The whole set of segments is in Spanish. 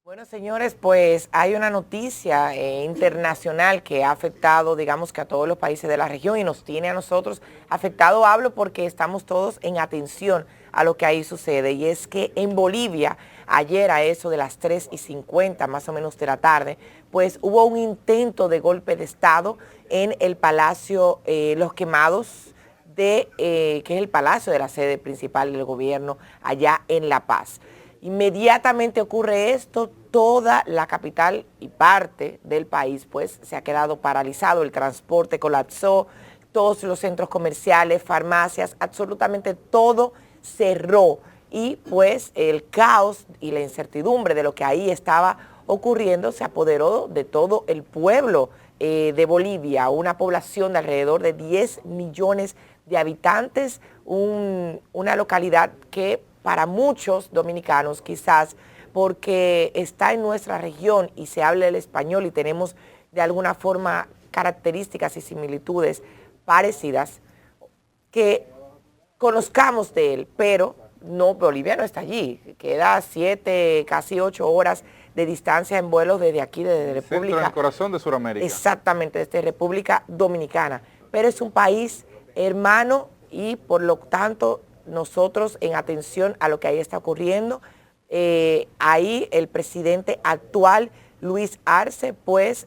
Bueno, señores, pues hay una noticia internacional que ha afectado, digamos que a todos los países de la región y nos tiene a nosotros afectado, hablo porque estamos todos en atención a lo que ahí sucede, y es que en Bolivia, ayer a eso de las 3:50 más o menos de la tarde, pues hubo un intento de golpe de Estado en el Palacio Los Quemados, que es el palacio de la sede principal del gobierno allá en La Paz. Inmediatamente ocurre esto, toda la capital y parte del país pues se ha quedado paralizado, el transporte colapsó, todos los centros comerciales, farmacias, absolutamente todo cerró, y pues el caos y la incertidumbre de lo que ahí estaba ocurriendo se apoderó de todo el pueblo de Bolivia, una población de alrededor de 10 millones de habitantes, una localidad que para muchos dominicanos quizás porque está en nuestra región y se habla el español y tenemos de alguna forma características y similitudes parecidas, que conozcamos de él, pero no, Bolivia no está allí, queda 7, casi 8 horas de distancia en vuelos desde aquí, desde Centro en el República, corazón de Sudamérica. exactamente, desde República Dominicana, pero es un país hermano y por lo tanto nosotros en atención a lo que ahí está ocurriendo, ahí el presidente actual, Luis Arce, pues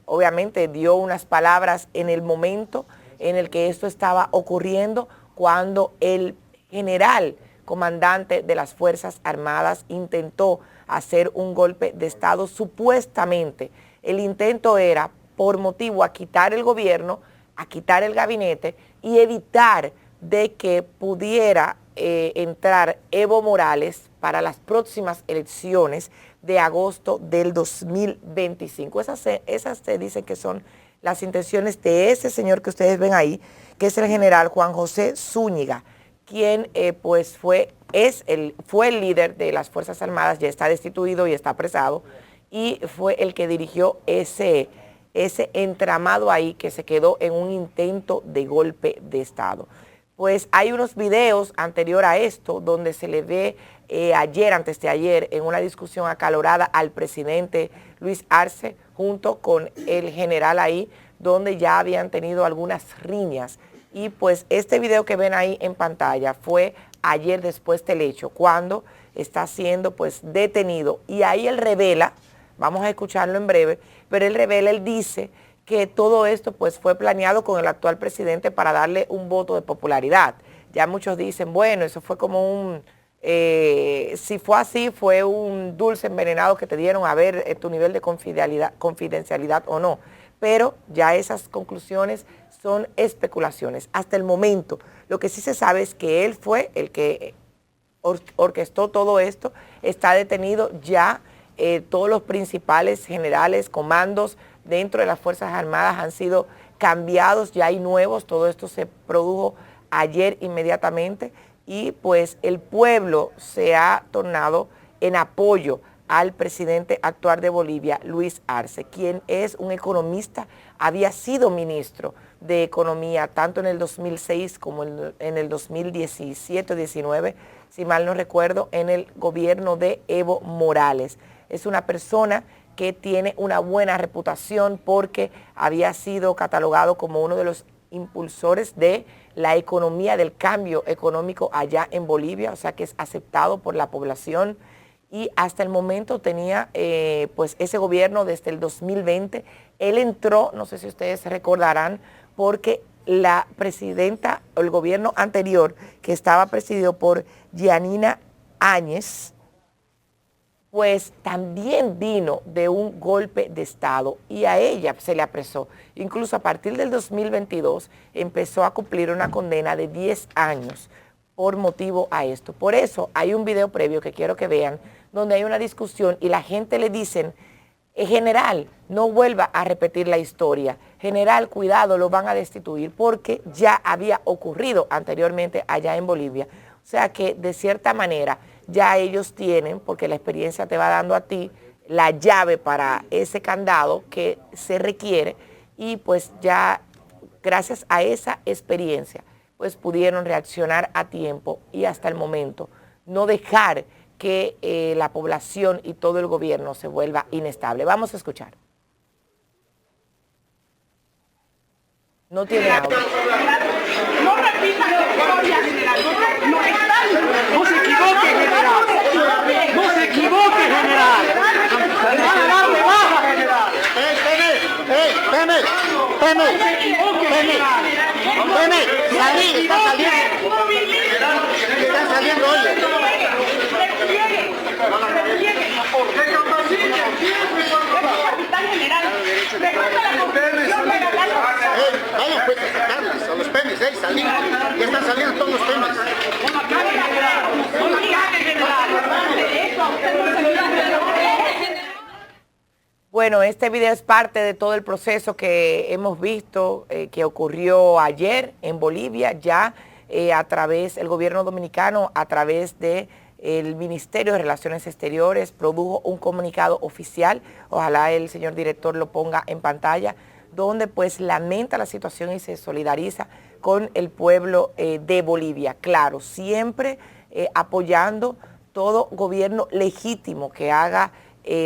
obviamente dio unas palabras en el momento en el que esto estaba ocurriendo, cuando el general comandante de las Fuerzas Armadas intentó hacer un golpe de Estado. Supuestamente el intento era por motivo a quitar el gobierno, a quitar el gabinete y evitar de que pudiera entrar Evo Morales para las próximas elecciones de agosto del 2025. Esas se dicen que son las intenciones de ese señor que ustedes ven ahí, que es el general Juan José Zúñiga, quien pues fue el líder de las Fuerzas Armadas, ya está destituido y está apresado, y fue el que dirigió ese entramado ahí que se quedó en un intento de golpe de Estado. Pues hay unos videos anterior a esto donde se le ve antes de ayer, en una discusión acalorada al presidente Luis Arce junto con el general ahí, donde ya habían tenido algunas riñas. Y pues este video que ven ahí en pantalla fue ayer después del hecho, cuando está siendo pues detenido. Y ahí él revela, vamos a escucharlo en breve, pero él dice que todo esto pues fue planeado con el actual presidente para darle un voto de popularidad. Ya muchos dicen, bueno, eso fue como si fue así, fue un dulce envenenado que te dieron a ver tu nivel de confidencialidad o no. Pero ya esas conclusiones son especulaciones. Hasta el momento, lo que sí se sabe es que él fue el que orquestó todo esto, está detenido ya. Todos los principales generales, comandos dentro de las Fuerzas Armadas han sido cambiados, ya hay nuevos, todo esto se produjo ayer inmediatamente, y pues el pueblo se ha tornado en apoyo al presidente actual de Bolivia, Luis Arce, quien es un economista, había sido ministro de Economía tanto en el 2006 como en el 2017-19, si mal no recuerdo, en el gobierno de Evo Morales. Es una persona que tiene una buena reputación porque había sido catalogado como uno de los impulsores de la economía, del cambio económico allá en Bolivia, o sea que es aceptado por la población, y hasta el momento tenía pues ese gobierno desde el 2020. Él entró, no sé si ustedes recordarán, porque la presidenta, el gobierno anterior, que estaba presidido por Yanina Áñez, pues también vino de un golpe de Estado y a ella se le apresó. Incluso a partir del 2022 empezó a cumplir una condena de 10 años por motivo a esto. Por eso hay un video previo que quiero que vean, donde hay una discusión y la gente le dicen, general, no vuelva a repetir la historia. General, cuidado, lo van a destituir, porque ya había ocurrido anteriormente allá en Bolivia. O sea que de cierta manera ya ellos tienen, porque la experiencia te va dando a ti la llave para ese candado que se requiere, y pues ya gracias a esa experiencia pues pudieron reaccionar a tiempo y hasta el momento no dejar que la población y todo el gobierno se vuelva inestable. Vamos a escuchar. No tiene audio. No repita la historia, general. No están. No se equivoque, general. No se equivoque, general. Van a darle baja, general. Salí, está saliendo. Están saliendo, oye. Capitán general, recuerda la constitución para hablar. Vayan pues a sacarles a los penes, salí. Ya están saliendo todos los penes. Bueno, este video es parte de todo el proceso que hemos visto que ocurrió ayer en Bolivia, ya a través del gobierno dominicano, a través de el Ministerio de Relaciones Exteriores, produjo un comunicado oficial, ojalá el señor director lo ponga en pantalla, donde pues lamenta la situación y se solidariza con el pueblo de Bolivia. Claro, siempre apoyando todo gobierno legítimo que haga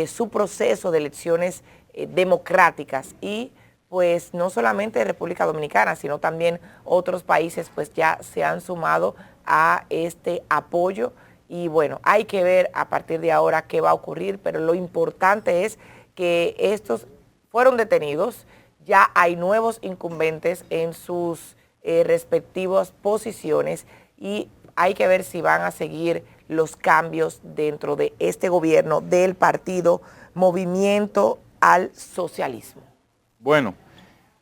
su proceso de elecciones democráticas y pues no solamente República Dominicana, sino también otros países pues ya se han sumado a este apoyo y bueno, hay que ver a partir de ahora qué va a ocurrir, pero lo importante es que estos fueron detenidos, ya hay nuevos incumbentes en sus respectivas posiciones y hay que ver si van a seguir los cambios dentro de este gobierno del partido Movimiento al Socialismo. Bueno,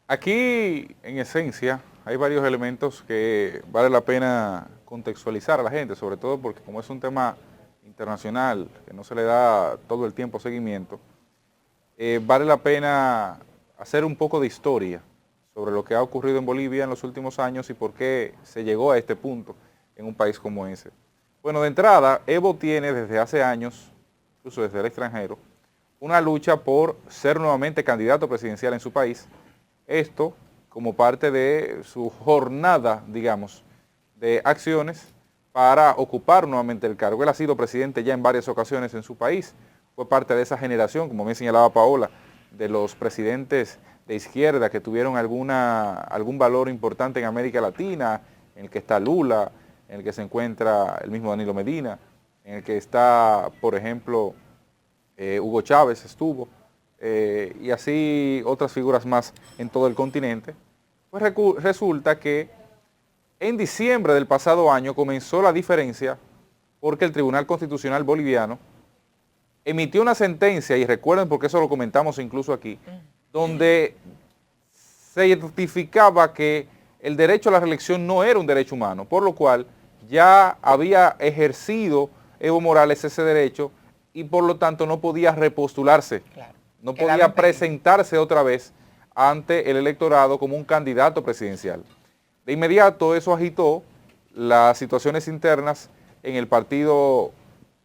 aquí en esencia hay varios elementos que vale la pena contextualizar a la gente, sobre todo porque como es un tema internacional que no se le da todo el tiempo seguimiento, vale la pena hacer un poco de historia sobre lo que ha ocurrido en Bolivia en los últimos años y por qué se llegó a este punto en un país como ese. Bueno, de entrada, Evo tiene desde hace años, incluso desde el extranjero, una lucha por ser nuevamente candidato presidencial en su país. Esto como parte de su jornada, digamos, de acciones para ocupar nuevamente el cargo. Él ha sido presidente ya en varias ocasiones en su país. Fue parte de esa generación, como me señalaba Paola, de los presidentes de izquierda que tuvieron algún valor importante en América Latina, en el que está Lula, en el que se encuentra el mismo Danilo Medina, en el que está, por ejemplo, Hugo Chávez estuvo, y así otras figuras más en todo el continente. Pues resulta que en diciembre del pasado año comenzó la diferencia porque el Tribunal Constitucional Boliviano emitió una sentencia, y recuerden porque eso lo comentamos incluso aquí, donde se certificaba que el derecho a la reelección no era un derecho humano, por lo cual ya había ejercido Evo Morales ese derecho y por lo tanto no podía repostularse, claro, no podía presentarse otra vez ante el electorado como un candidato presidencial. De inmediato eso agitó las situaciones internas en el partido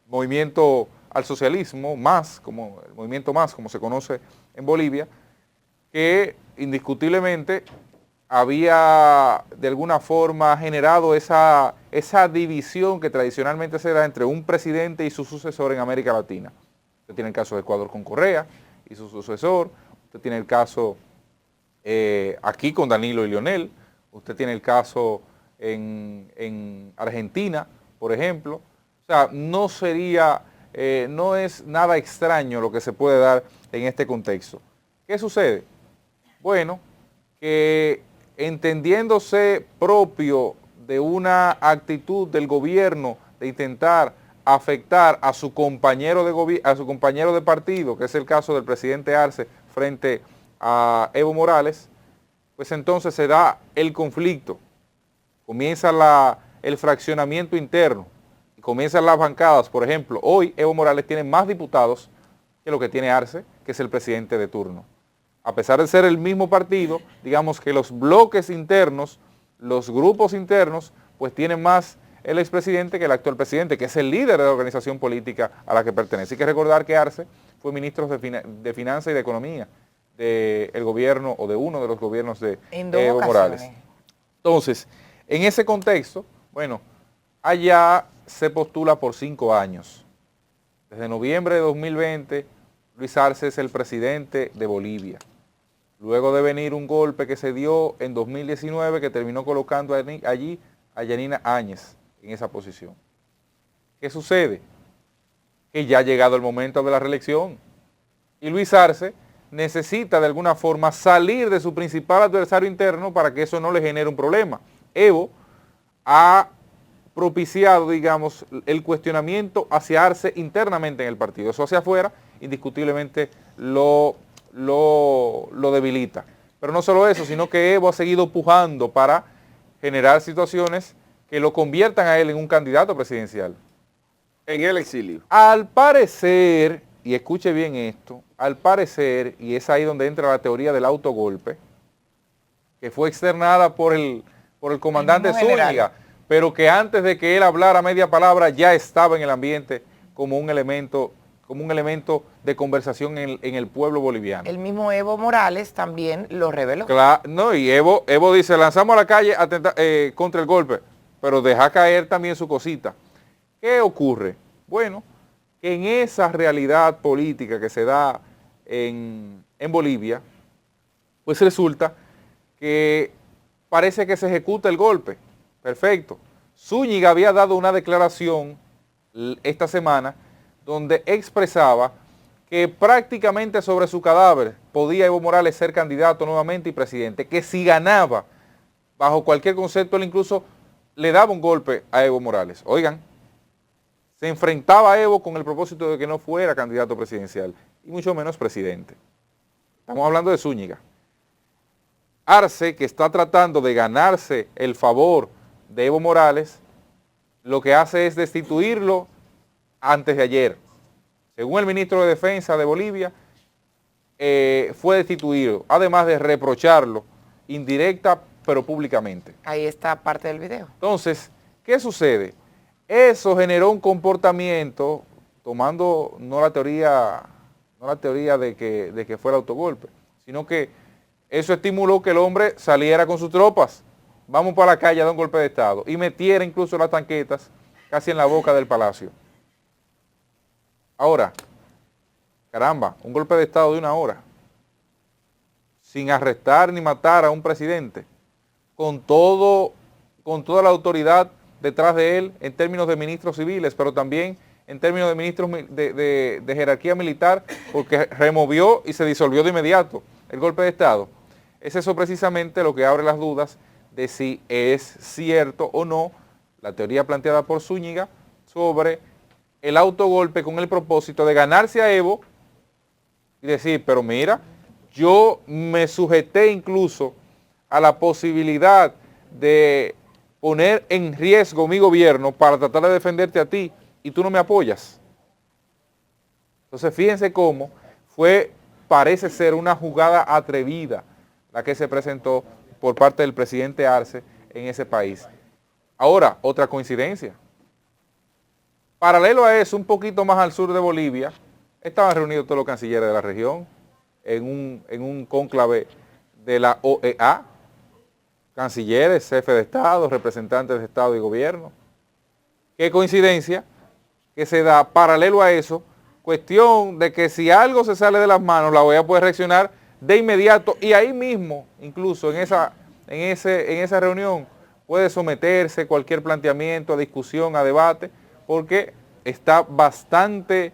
Movimiento al Socialismo, el Movimiento Más, como se conoce en Bolivia, que indiscutiblemente había de alguna forma generado esa división que tradicionalmente se da entre un presidente y su sucesor en América Latina. Usted tiene el caso de Ecuador con Correa y su sucesor, usted tiene el caso aquí con Danilo y Leonel, usted tiene el caso en Argentina, por ejemplo. O sea, no es nada extraño lo que se puede dar en este contexto. ¿Qué sucede? Bueno, que entendiéndose propio de una actitud del gobierno de intentar afectar a su compañero de partido, que es el caso del presidente Arce frente a Evo Morales, pues entonces se da el conflicto, comienza el fraccionamiento interno, comienzan las bancadas. Por ejemplo, hoy Evo Morales tiene más diputados que lo que tiene Arce, que es el presidente de turno. A pesar de ser el mismo partido, digamos que los bloques internos, los grupos internos, pues tienen más el expresidente que el actual presidente, que es el líder de la organización política a la que pertenece. Hay que recordar que Arce fue ministro de Finanzas y de Economía del gobierno o de uno de los gobiernos de Evo Morales. Entonces, en ese contexto, bueno, allá se postula por 5 años Desde noviembre de 2020, Luis Arce es el presidente de Bolivia. Luego de venir un golpe que se dio en 2019 que terminó colocando allí a Yanina Áñez en esa posición. ¿Qué sucede? Que ya ha llegado el momento de la reelección y Luis Arce necesita de alguna forma salir de su principal adversario interno para que eso no le genere un problema. Evo ha propiciado, digamos, el cuestionamiento hacia Arce internamente en el partido. Eso hacia afuera, indiscutiblemente lo debilita. Pero no solo eso, sino que Evo ha seguido pujando para generar situaciones que lo conviertan a él en un candidato presidencial. En el exilio. Al parecer, y escuche bien esto, al parecer, y es ahí donde entra la teoría del autogolpe, que fue externada por el comandante Zúñiga, pero que antes de que él hablara media palabra ya estaba en el ambiente como un elemento de conversación en el pueblo boliviano. El mismo Evo Morales también lo reveló. Claro, no, y Evo dice, lanzamos a la calle contra el golpe, pero deja caer también su cosita. ¿Qué ocurre? Bueno, que en esa realidad política que se da en Bolivia, pues resulta que parece que se ejecuta el golpe. Perfecto. Zúñiga había dado una declaración esta semana donde expresaba que prácticamente sobre su cadáver podía Evo Morales ser candidato nuevamente y presidente, que si ganaba bajo cualquier concepto él incluso le daba un golpe a Evo Morales. Oigan, se enfrentaba a Evo con el propósito de que no fuera candidato presidencial y mucho menos presidente. Estamos hablando de Zúñiga. Arce, que está tratando de ganarse el favor de Evo Morales, lo que hace es destituirlo antes de ayer. Según el ministro de Defensa de Bolivia, fue destituido, además de reprocharlo indirecta pero públicamente. Ahí está parte del video. Entonces, ¿qué sucede? Eso generó un comportamiento, tomando no la teoría de que fuera autogolpe, sino que eso estimuló que el hombre saliera con sus tropas, vamos para la calle a dar un golpe de Estado, y metiera incluso las tanquetas casi en la boca del palacio. Ahora, caramba, un golpe de Estado de 1 hora, sin arrestar ni matar a un presidente, con toda la autoridad detrás de él en términos de ministros civiles, pero también en términos de ministros de jerarquía militar, porque removió y se disolvió de inmediato el golpe de Estado. Es eso precisamente lo que abre las dudas de si es cierto o no la teoría planteada por Zúñiga sobre el autogolpe con el propósito de ganarse a Evo y decir, pero mira, yo me sujeté incluso a la posibilidad de poner en riesgo mi gobierno para tratar de defenderte a ti y tú no me apoyas. Entonces fíjense cómo parece ser una jugada atrevida la que se presentó por parte del presidente Arce en ese país. Ahora, otra coincidencia. Paralelo a eso, un poquito más al sur de Bolivia, estaban reunidos todos los cancilleres de la región en un cónclave de la OEA, cancilleres, jefes de Estado, representantes de Estado y gobierno. Qué coincidencia que se da paralelo a eso, cuestión de que si algo se sale de las manos, la OEA puede reaccionar de inmediato y ahí mismo, incluso en esa reunión, puede someterse cualquier planteamiento a discusión, a debate, porque está bastante,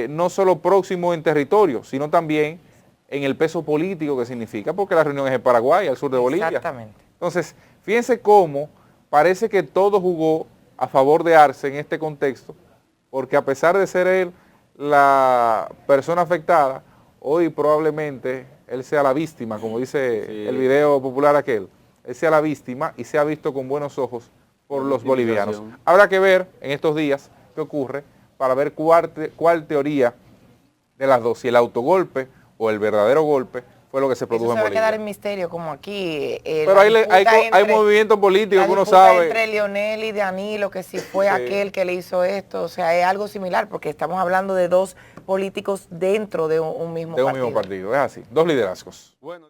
no solo próximo en territorio, sino también en el peso político que significa, porque la reunión es en Paraguay, al sur de Bolivia. Exactamente. Entonces, fíjense cómo parece que todo jugó a favor de Arce en este contexto, porque a pesar de ser él la persona afectada, hoy probablemente él sea la víctima, como dice el video popular aquel, él sea la víctima y se ha visto con buenos ojos por los bolivianos. Habrá que ver en estos días qué ocurre para ver cuál teoría de las dos, si el autogolpe o el verdadero golpe fue lo que se produjo en Bolivia. Se va a quedar en misterio, como aquí. Pero hay movimientos políticos que uno sabe. Entre Leonel y Danilo, que si fue aquel que le hizo esto, o sea, es algo similar, porque estamos hablando de dos políticos dentro de un mismo partido. Es así, dos liderazgos. Bueno.